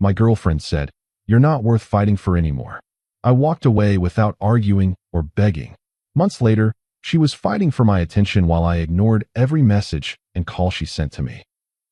My girlfriend said, "You're not worth fighting for anymore." I walked away without arguing or begging. Months later, she was fighting for my attention while I ignored every message and call she sent to me.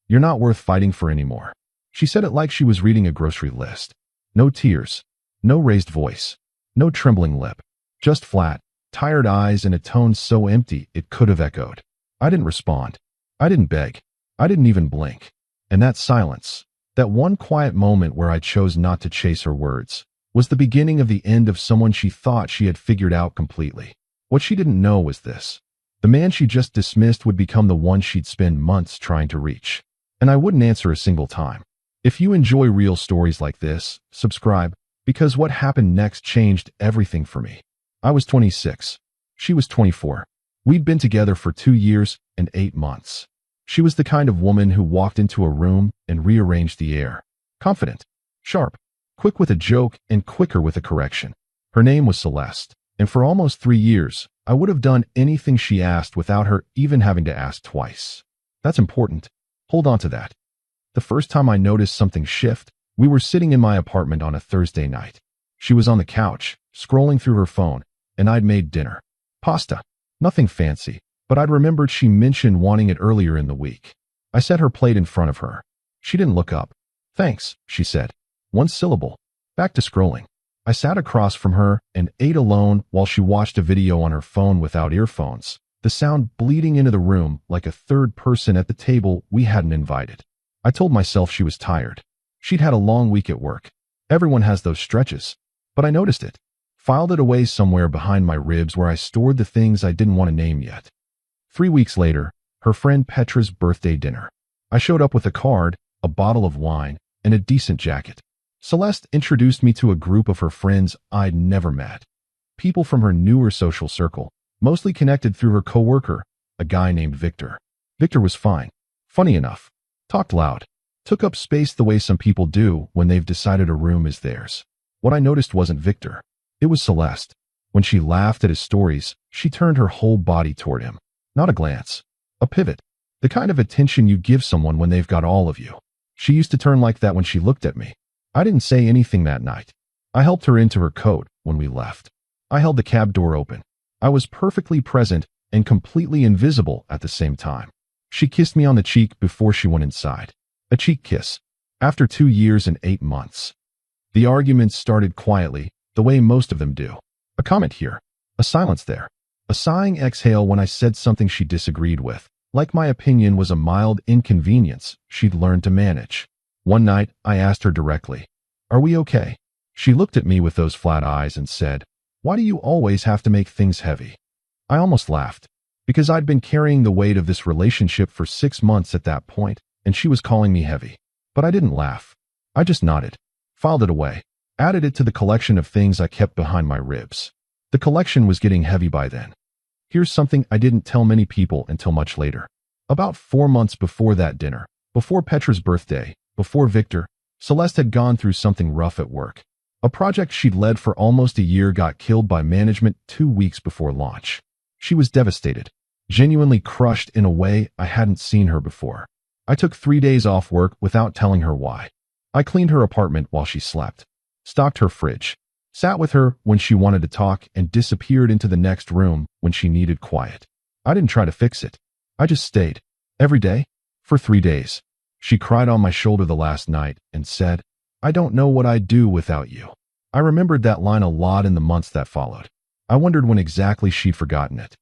"You're not worth fighting for anymore." She said it like she was reading a grocery list. No tears, no raised voice, no trembling lip, just flat, tired eyes and a tone so empty it could have echoed. I didn't respond. I didn't beg. I didn't even blink. And that silence, that one quiet moment where I chose not to chase her words, was the beginning of the end of someone she thought she had figured out completely. What she didn't know was this: the man she just dismissed would become the one she'd spend months trying to reach. And I wouldn't answer a single time. If you enjoy real stories like this, subscribe, because what happened next changed everything for me. I was 26. She was 24. We'd been together for 2 years and 8 months. She was the kind of woman who walked into a room and rearranged the air. Confident, sharp, quick with a joke and quicker with a correction. Her name was Celeste, and for almost 3 years, I would have done anything she asked without her even having to ask twice. That's important. Hold on to that. The first time I noticed something shift, we were sitting in my apartment on a Thursday night. She was on the couch, scrolling through her phone, and I'd made dinner. Pasta. Nothing fancy, but I'd remembered she mentioned wanting it earlier in the week. I set her plate in front of her. She didn't look up. "Thanks," she said. One syllable. Back to scrolling. I sat across from her and ate alone while she watched a video on her phone without earphones, the sound bleeding into the room like a third person at the table we hadn't invited. I told myself she was tired. She'd had a long week at work. Everyone has those stretches. But I noticed it. Filed it away somewhere behind my ribs where I stored the things I didn't want to name yet. 3 weeks later, her friend Petra's birthday dinner. I showed up with a card, a bottle of wine, and a decent jacket. Celeste introduced me to a group of her friends I'd never met. People from her newer social circle, mostly connected through her coworker, a guy named Victor. Victor was fine. Funny enough. Talked loud. Took up space the way some people do when they've decided a room is theirs. What I noticed wasn't Victor. It was Celeste. When she laughed at his stories, she turned her whole body toward him. Not a glance. A pivot. The kind of attention you give someone when they've got all of you. She used to turn like that when she looked at me. I didn't say anything that night. I helped her into her coat when we left. I held the cab door open. I was perfectly present and completely invisible at the same time. She kissed me on the cheek before she went inside. A cheek kiss. After 2 years and 8 months. The arguments started quietly, the way most of them do. A comment here. A silence there. A sighing exhale when I said something she disagreed with, like my opinion was a mild inconvenience she'd learned to manage. One night, I asked her directly, "Are we okay?" She looked at me with those flat eyes and said, "Why do you always have to make things heavy?" I almost laughed, because I'd been carrying the weight of this relationship for 6 months at that point, and she was calling me heavy. But I didn't laugh. I just nodded, filed it away, added it to the collection of things I kept behind my ribs. The collection was getting heavy by then. Here's something I didn't tell many people until much later. About 4 months before that dinner, before Petra's birthday, before Victor, Celeste had gone through something rough at work. A project she'd led for almost a year got killed by management 2 weeks before launch. She was devastated, genuinely crushed in a way I hadn't seen her before. I took 3 days off work without telling her why. I cleaned her apartment while she slept, stocked her fridge, sat with her when she wanted to talk, and disappeared into the next room when she needed quiet. I didn't try to fix it. I just stayed. Every day. For 3 days. She cried on my shoulder the last night and said, "I don't know what I'd do without you." I remembered that line a lot in the months that followed. I wondered when exactly she'd forgotten it.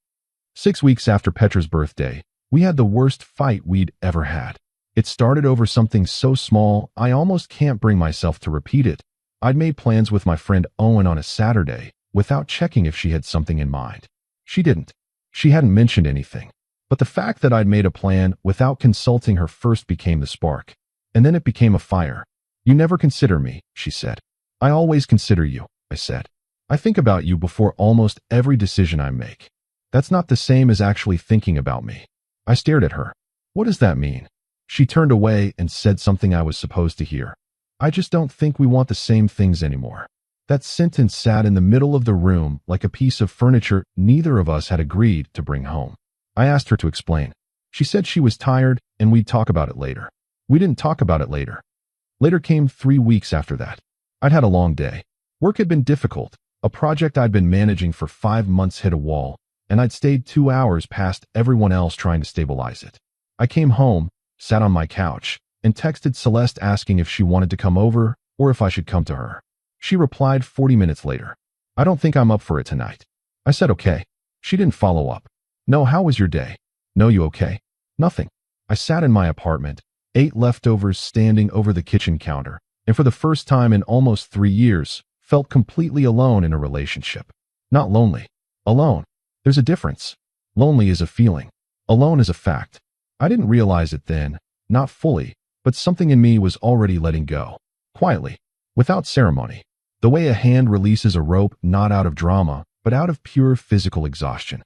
6 weeks after Petra's birthday, we had the worst fight we'd ever had. It started over something so small I almost can't bring myself to repeat it. I'd made plans with my friend Owen on a Saturday without checking if she had something in mind. She didn't. She hadn't mentioned anything. But the fact that I'd made a plan without consulting her first became the spark. And then it became a fire. "You never consider me," she said. "I always consider you," I said. "I think about you before almost every decision I make." That's not the same as actually thinking about me. I stared at her. What does that mean? She turned away and said something I was supposed to hear. "I just don't think we want the same things anymore." That sentence sat in the middle of the room like a piece of furniture neither of us had agreed to bring home. I asked her to explain. She said she was tired and we'd talk about it later. We didn't talk about it later. Later came 3 weeks after that. I'd had a long day. Work had been difficult. A project I'd been managing for 5 months hit a wall, and I'd stayed 2 hours past everyone else trying to stabilize it. I came home, sat on my couch, and texted Celeste asking if she wanted to come over or if I should come to her. She replied 40 minutes later. I don't think I'm up for it tonight. I said okay. She didn't follow up. No, how was your day? No, you okay? Nothing. I sat in my apartment, ate leftovers standing over the kitchen counter, and for the first time in almost 3 years, felt completely alone in a relationship. Not lonely. Alone. There's a difference. Lonely is a feeling. Alone is a fact. I didn't realize it then, not fully, but something in me was already letting go. Quietly. Without ceremony. The way a hand releases a rope not out of drama, but out of pure physical exhaustion.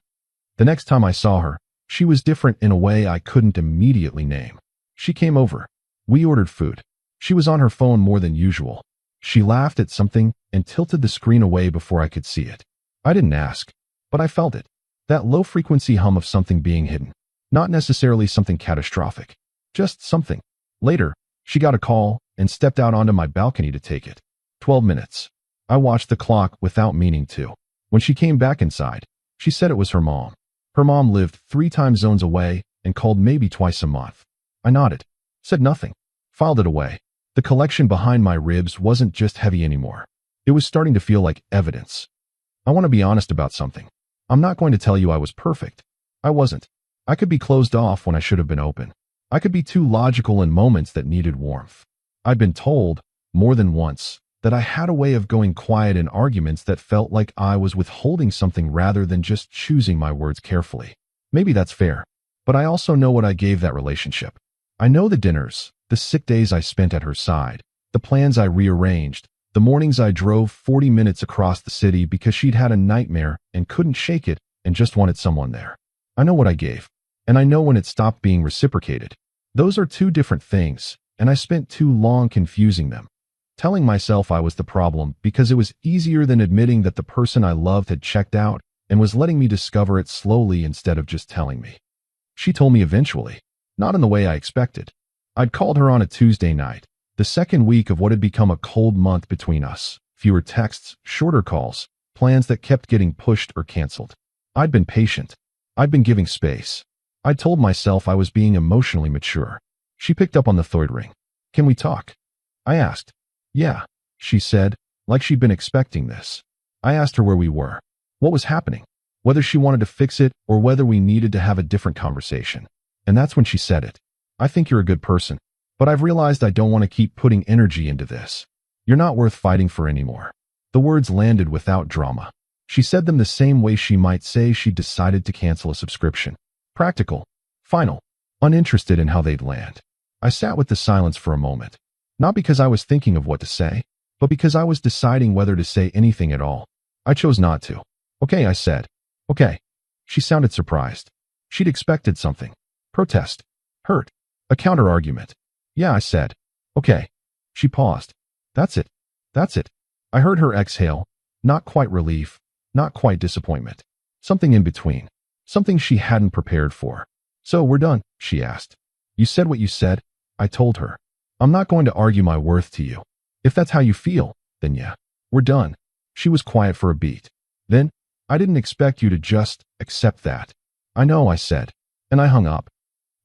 The next time I saw her, she was different in a way I couldn't immediately name. She came over. We ordered food. She was on her phone more than usual. She laughed at something and tilted the screen away before I could see it. I didn't ask, but I felt it. That low-frequency hum of something being hidden. Not necessarily something catastrophic. Just something. Later, she got a call and stepped out onto my balcony to take it. 12 minutes. I watched the clock without meaning to. When she came back inside, she said it was her mom. Her mom lived 3 time zones away and called maybe twice a month. I nodded. Said nothing. Filed it away. The collection behind my ribs wasn't just heavy anymore. It was starting to feel like evidence. I want to be honest about something. I'm not going to tell you I was perfect. I wasn't. I could be closed off when I should have been open. I could be too logical in moments that needed warmth. I'd been told, more than once, that I had a way of going quiet in arguments that felt like I was withholding something rather than just choosing my words carefully. Maybe that's fair, but I also know what I gave that relationship. I know the dinners, the sick days I spent at her side, the plans I rearranged, the mornings I drove 40 minutes across the city because she'd had a nightmare and couldn't shake it and just wanted someone there. I know what I gave, and I know when it stopped being reciprocated. Those are 2 different things, and I spent too long confusing them. Telling myself I was the problem because it was easier than admitting that the person I loved had checked out and was letting me discover it slowly instead of just telling me. She told me eventually, not in the way I expected. I'd called her on a Tuesday night, the second week of what had become a cold month between us. Fewer texts, shorter calls, plans that kept getting pushed or canceled. I'd been patient. I'd been giving space. I told myself I was being emotionally mature. She picked up on the third ring. Can we talk? I asked. Yeah, she said, like she'd been expecting this. I asked her where we were, what was happening, whether she wanted to fix it or whether we needed to have a different conversation. And that's when she said it. I think you're a good person, but I've realized I don't want to keep putting energy into this. You're not worth fighting for anymore. The words landed without drama. She said them the same way she might say she'd decided to cancel a subscription. Practical, final, uninterested in how they'd land. I sat with the silence for a moment. Not because I was thinking of what to say, but because I was deciding whether to say anything at all. I chose not to. Okay, I said. Okay. She sounded surprised. She'd expected something. Protest. Hurt. A counter-argument. Yeah, I said. Okay. She paused. That's it. That's it. I heard her exhale. Not quite relief. Not quite disappointment. Something in between. Something she hadn't prepared for. So we're done, she asked. You said what you said, I told her. I'm not going to argue my worth to you. If that's how you feel, then yeah, we're done. She was quiet for a beat. Then, I didn't expect you to just accept that. I know, I said, and I hung up.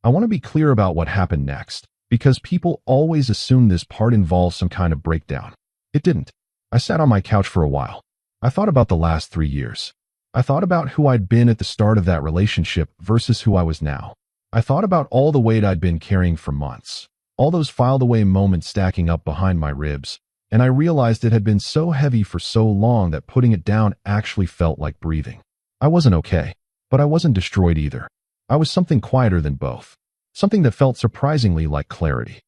I want to be clear about what happened next, because people always assume this part involves some kind of breakdown. It didn't. I sat on my couch for a while. I thought about the last 3 years. I thought about who I'd been at the start of that relationship versus who I was now. I thought about all the weight I'd been carrying for months. All those filed away moments stacking up behind my ribs, and I realized it had been so heavy for so long that putting it down actually felt like breathing. I wasn't okay, but I wasn't destroyed either. I was something quieter than both. Something that felt surprisingly like clarity.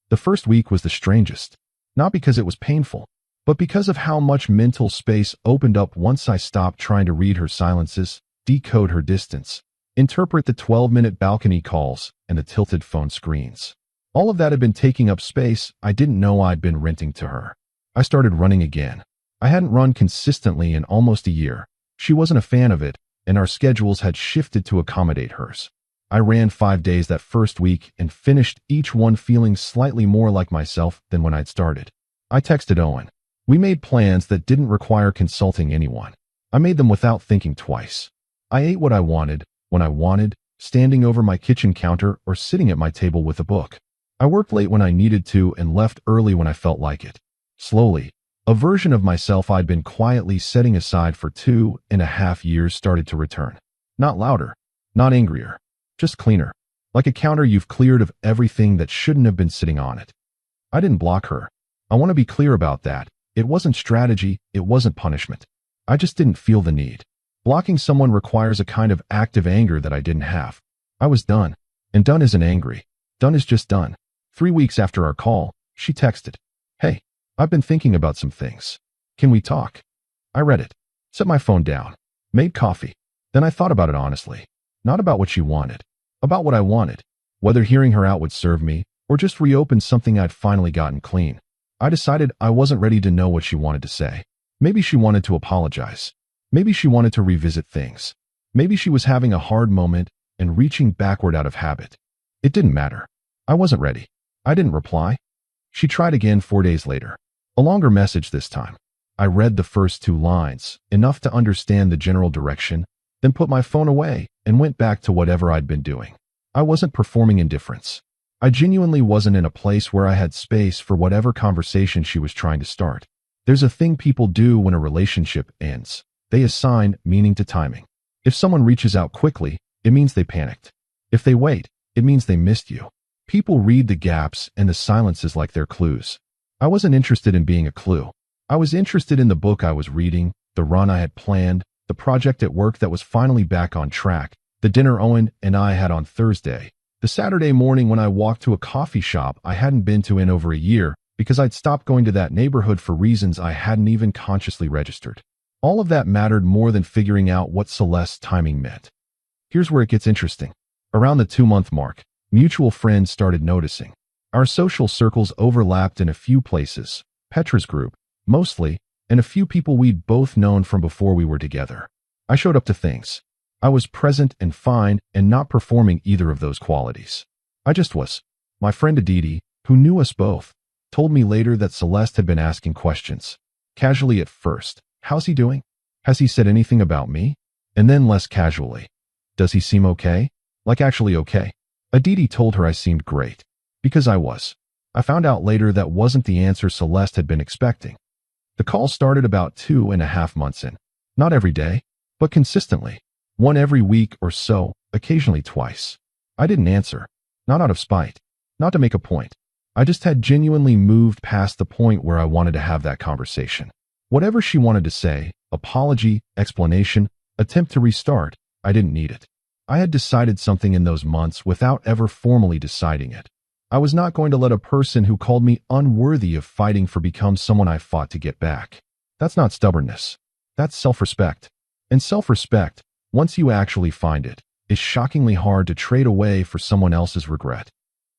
The first week was the strangest, not because it was painful, but because of how much mental space opened up once I stopped trying to read her silences, decode her distance, interpret the 12-minute balcony calls and the tilted phone screens. All of that had been taking up space I didn't know I'd been renting to her. I started running again. I hadn't run consistently in almost a year. She wasn't a fan of it, and our schedules had shifted to accommodate hers. I ran 5 days that first week and finished each one feeling slightly more like myself than when I'd started. I texted Owen. We made plans that didn't require consulting anyone. I made them without thinking twice. I ate what I wanted, when I wanted, standing over my kitchen counter or sitting at my table with a book. I worked late when I needed to and left early when I felt like it. Slowly, a version of myself I'd been quietly setting aside for 2.5 years started to return. Not louder, not angrier, just cleaner, like a counter you've cleared of everything that shouldn't have been sitting on it. I didn't block her. I want to be clear about that. It wasn't strategy, it wasn't punishment. I just didn't feel the need. Blocking someone requires a kind of active anger that I didn't have. I was done. And done isn't angry. Done is just done. 3 weeks after our call, she texted, "Hey, I've been thinking about some things. Can we talk?" I read it, set my phone down, made coffee. Then I thought about it honestly. Not about what she wanted, about what I wanted, whether hearing her out would serve me or just reopen something I'd finally gotten clean. I decided I wasn't ready to know what she wanted to say. Maybe she wanted to apologize. Maybe she wanted to revisit things. Maybe she was having a hard moment and reaching backward out of habit. It didn't matter. I wasn't ready. I didn't reply. She tried again 4 days later. A longer message this time. I read the first 2 lines, enough to understand the general direction, then put my phone away and went back to whatever I'd been doing. I wasn't performing indifference. I genuinely wasn't in a place where I had space for whatever conversation she was trying to start. There's a thing people do when a relationship ends. They assign meaning to timing. If someone reaches out quickly, it means they panicked. If they wait, it means they missed you. People read the gaps and the silences like they're clues. I wasn't interested in being a clue. I was interested in the book I was reading, the run I had planned, the project at work that was finally back on track, the dinner Owen and I had on Thursday, the Saturday morning when I walked to a coffee shop I hadn't been to in over a year because I'd stopped going to that neighborhood for reasons I hadn't even consciously registered. All of that mattered more than figuring out what Celeste's timing meant. Here's where it gets interesting. Around the 2-month mark, mutual friends started noticing. Our social circles overlapped in a few places, Petra's group, mostly, and a few people we'd both known from before we were together. I showed up to things. I was present and fine and not performing either of those qualities. I just was. My friend AITA, who knew us both, told me later that Celeste had been asking questions. Casually at first, "How's he doing? Has he said anything about me?" And then less casually, "Does he seem okay? Like actually okay?" AITA told her I seemed great. Because I was. I found out later that wasn't the answer Celeste had been expecting. The call started about 2.5 months in. Not every day, but consistently. One every week or so, occasionally twice. I didn't answer. Not out of spite. Not to make a point. I just had genuinely moved past the point where I wanted to have that conversation. Whatever she wanted to say, apology, explanation, attempt to restart, I didn't need it. I had decided something in those months without ever formally deciding it. I was not going to let a person who called me unworthy of fighting for become someone I fought to get back. That's not stubbornness. That's self-respect. And self-respect, once you actually find it, is shockingly hard to trade away for someone else's regret.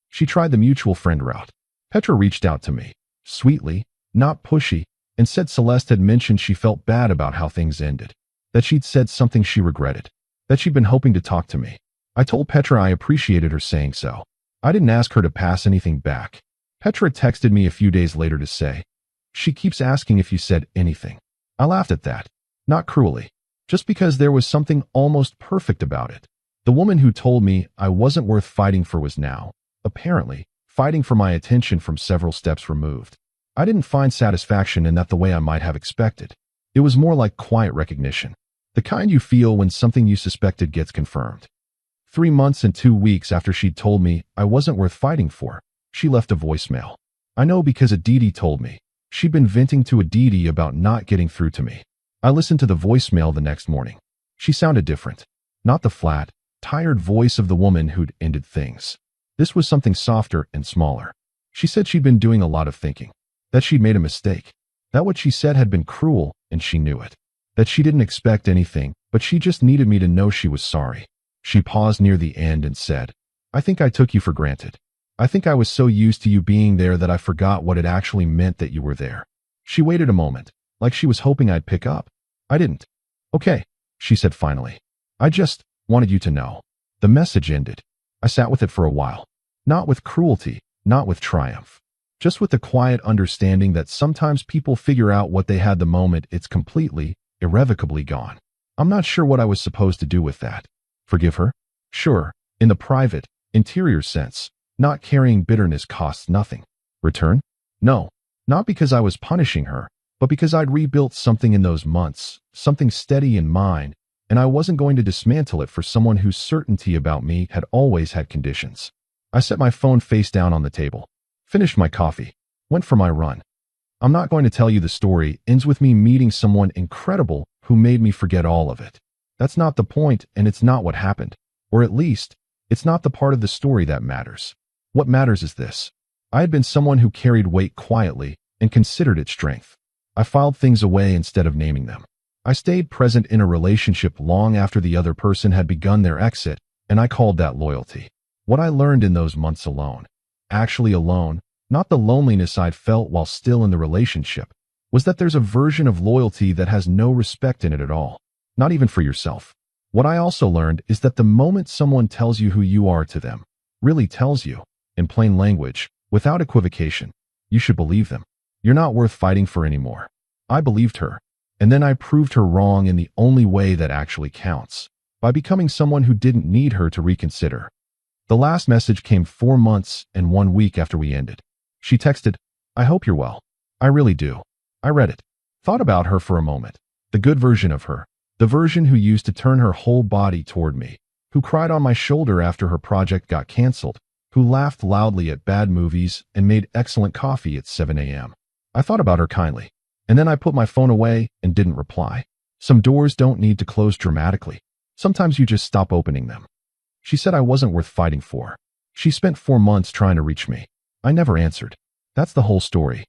She tried the mutual friend route. Petra reached out to me, sweetly, not pushy, and said Celeste had mentioned she felt bad about how things ended, that she'd said something she regretted, that she'd been hoping to talk to me. I told Petra I appreciated her saying so. I didn't ask her to pass anything back. Petra texted me a few days later to say, "She keeps asking if you said anything." I laughed at that, not cruelly, just because there was something almost perfect about it. The woman who told me I wasn't worth fighting for was now, apparently, fighting for my attention from several steps removed. I didn't find satisfaction in that the way I might have expected. It was more like quiet recognition, the kind you feel when something you suspected gets confirmed. 3 months and 2 weeks after she'd told me I wasn't worth fighting for, she left a voicemail. I know because AITA told me. She'd been venting to AITA about not getting through to me. I listened to the voicemail the next morning. She sounded different. Not the flat, tired voice of the woman who'd ended things. This was something softer and smaller. She said she'd been doing a lot of thinking. That she'd made a mistake. That what she said had been cruel, and she knew it. That she didn't expect anything, but she just needed me to know she was sorry. She paused near the end and said, "I think I took you for granted. I think I was so used to you being there that I forgot what it actually meant that you were there." She waited a moment, like she was hoping I'd pick up. I didn't. "Okay," she said finally. "I just wanted you to know." The message ended. I sat with it for a while. Not with cruelty, not with triumph. Just with the quiet understanding that sometimes people figure out what they had the moment it's completely, irrevocably gone. I'm not sure what I was supposed to do with that. Forgive her? Sure, in the private, interior sense. Not carrying bitterness costs nothing. Return? No. Not because I was punishing her, but because I'd rebuilt something in those months, something steady in mind, and I wasn't going to dismantle it for someone whose certainty about me had always had conditions. I set my phone face down on the table, finished my coffee, went for my run. I'm not going to tell you the story ends with me meeting someone incredible who made me forget all of it. That's not the point, and it's not what happened. Or at least, it's not the part of the story that matters. What matters is this. I had been someone who carried weight quietly and considered it strength. I filed things away instead of naming them. I stayed present in a relationship long after the other person had begun their exit, and I called that loyalty. What I learned in those months alone, actually alone, not the loneliness I'd felt while still in the relationship, was that there's a version of loyalty that has no respect in it at all, not even for yourself. What I also learned is that the moment someone tells you who you are to them, really tells you, in plain language, without equivocation, you should believe them. You're not worth fighting for anymore. I believed her, and then I proved her wrong in the only way that actually counts, by becoming someone who didn't need her to reconsider. The last message came 4 months and 1 week after we ended. She texted, "I hope you're well." I really do. I read it, thought about her for a moment. The good version of her, the version who used to turn her whole body toward me, who cried on my shoulder after her project got canceled, who laughed loudly at bad movies and made excellent coffee at 7 a.m. I thought about her kindly, and then I put my phone away and didn't reply. Some doors don't need to close dramatically. Sometimes you just stop opening them. She said I wasn't worth fighting for. She spent 4 months trying to reach me. I never answered. That's the whole story.